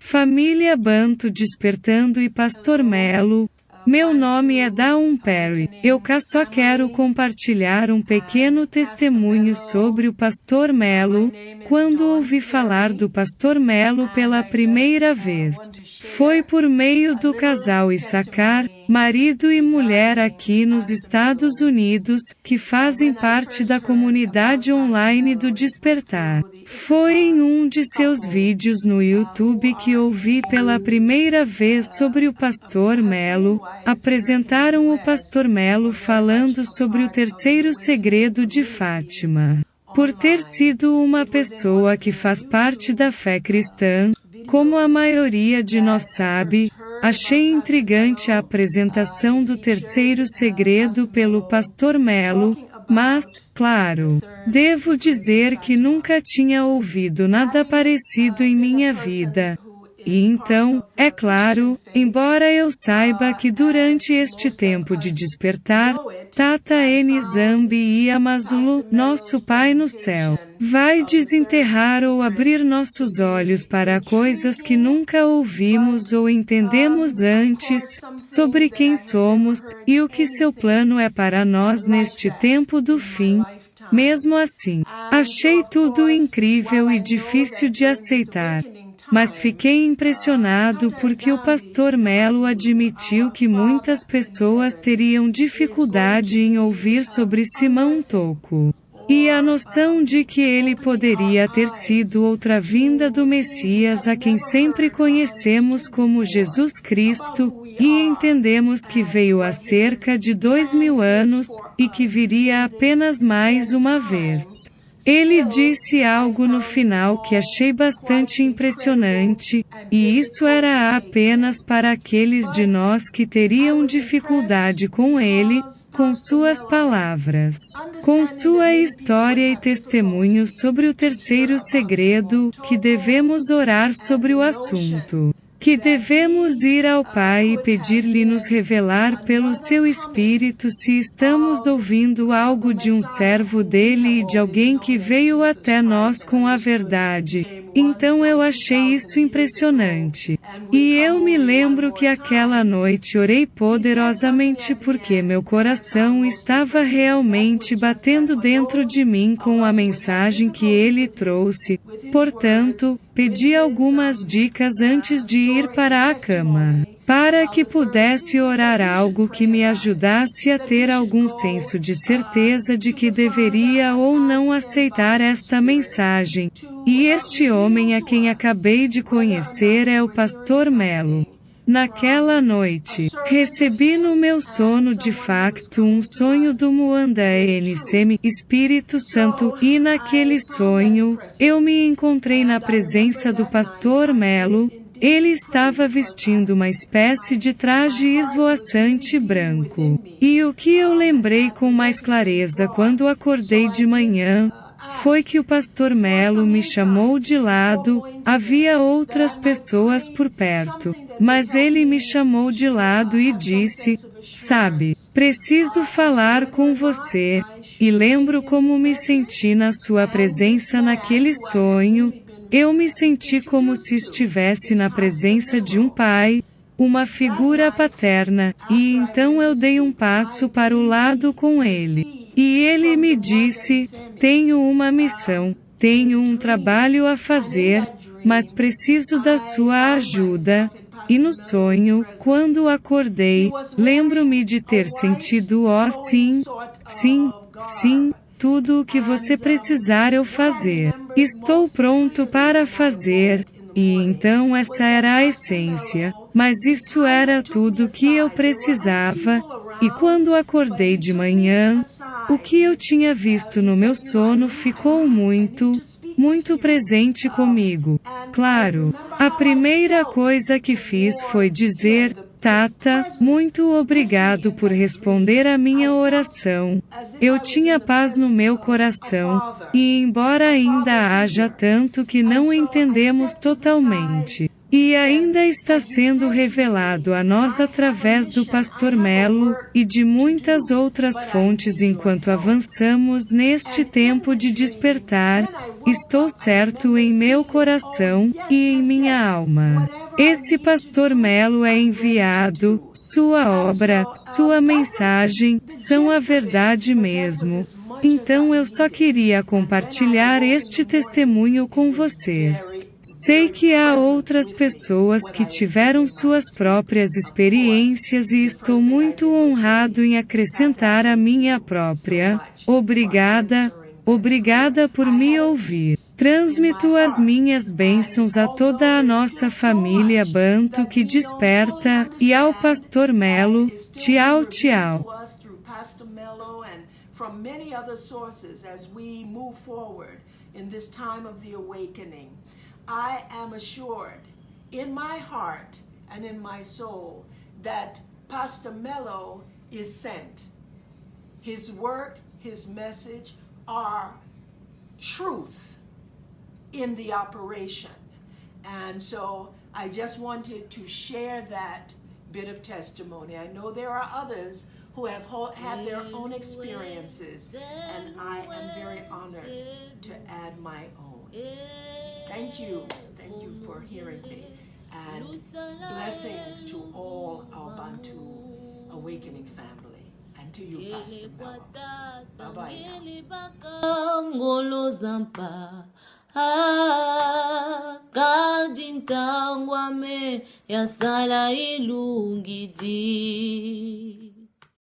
Família Banto Despertando e Pastor Melo. Meu nome é Dawn Perry. Eu só quero compartilhar um pequeno testemunho sobre o Pastor Melo. Quando ouvi falar do Pastor Melo pela primeira vez, foi por meio do casal Issachar, marido e mulher aqui nos Estados Unidos, que fazem parte da comunidade online do Despertar. Foi em um de seus vídeos no YouTube que ouvi pela primeira vez sobre o Pastor Melo. Apresentaram o Pastor Melo falando sobre o terceiro segredo de Fátima. Por ter sido uma pessoa que faz parte da fé cristã, como a maioria de nós sabe, achei intrigante a apresentação do terceiro segredo pelo Pastor Melo, mas, claro, devo dizer que nunca tinha ouvido nada parecido em minha vida. E então, é claro, embora eu saiba que durante este tempo de despertar, Tata N. Zambi e Amazulu, nosso Pai no céu, vai desenterrar ou abrir nossos olhos para coisas que nunca ouvimos ou entendemos antes, sobre quem somos, e o que seu plano é para nós neste tempo do fim. Mesmo assim, achei tudo incrível e difícil de aceitar. Mas fiquei impressionado porque o Pastor Melo admitiu que muitas pessoas teriam dificuldade em ouvir sobre Simão Toco. E a noção de que ele poderia ter sido outra vinda do Messias a quem sempre conhecemos como Jesus Cristo, e entendemos que veio há cerca de 2000 anos, e que viria apenas mais uma vez. Ele disse algo no final que achei bastante impressionante, e isso era apenas para aqueles de nós que teriam dificuldade com ele, com suas palavras, com sua história e testemunho sobre o terceiro segredo, que devemos orar sobre o assunto. Que devemos ir ao Pai e pedir-lhe nos revelar pelo seu Espírito se estamos ouvindo algo de um servo dele e de alguém que veio até nós com a verdade. Então eu achei isso impressionante. E eu me lembro que aquela noite orei poderosamente porque meu coração estava realmente batendo dentro de mim com a mensagem que ele trouxe. Portanto, pedi algumas dicas antes de ir para a cama, para que pudesse orar algo que me ajudasse a ter algum senso de certeza de que deveria ou não aceitar esta mensagem. E este homem a quem acabei de conhecer é o Pastor Melo. Naquela noite, recebi no meu sono de facto um sonho do Muanda NCM, Espírito Santo, e naquele sonho, eu me encontrei na presença do Pastor Melo. Ele estava vestindo uma espécie de traje esvoaçante branco. E o que eu lembrei com mais clareza quando acordei de manhã, foi que o Pastor Melo me chamou de lado. Havia outras pessoas por perto, mas ele me chamou de lado e disse: "Sabe, preciso falar com você." E lembro como me senti na sua presença naquele sonho. Eu me senti como se estivesse na presença de um pai, uma figura paterna, e então eu dei um passo para o lado com ele. E ele me disse: "Tenho uma missão, tenho um trabalho a fazer, mas preciso da sua ajuda." E no sonho, quando acordei, lembro-me de ter sentido: "Oh sim, sim, sim, tudo o que você precisar eu fazer. Estou pronto para fazer." E então essa era a essência, mas isso era tudo que eu precisava. E quando acordei de manhã, o que eu tinha visto no meu sono ficou muito presente comigo. Claro, a primeira coisa que fiz foi dizer: "Tata, muito obrigado por responder a minha oração." Eu tinha paz no meu coração, e embora ainda haja tanto que não entendemos totalmente, E ainda está sendo revelado a nós através do Pastor Melo, e de muitas outras fontes enquanto avançamos neste tempo de despertar, estou certo em meu coração, e em minha alma. Esse Pastor Melo é enviado, sua obra, sua mensagem, são a verdade mesmo. Então eu só queria compartilhar este testemunho com vocês. Sei que há outras pessoas que tiveram suas próprias experiências e estou muito honrado em acrescentar a minha própria. Obrigada por me ouvir. Transmito as minhas bênçãos a toda a nossa família Banto que desperta, e ao Pastor Melo. Tchau, tchau. From many other sources as we move forward in this time of the awakening. I am assured in my heart and in my soul that Pastor Melo is sent. His work, his message are truth in the operation. And so I just wanted to share that bit of testimony. I know there are others who have had their own experiences, and I am very honored to add my own. Thank you for hearing me, and blessings to all our Bantu Awakening family, and to you, Pastor Melo. Bye-bye now. Kadintangwame ya sala ilungidi.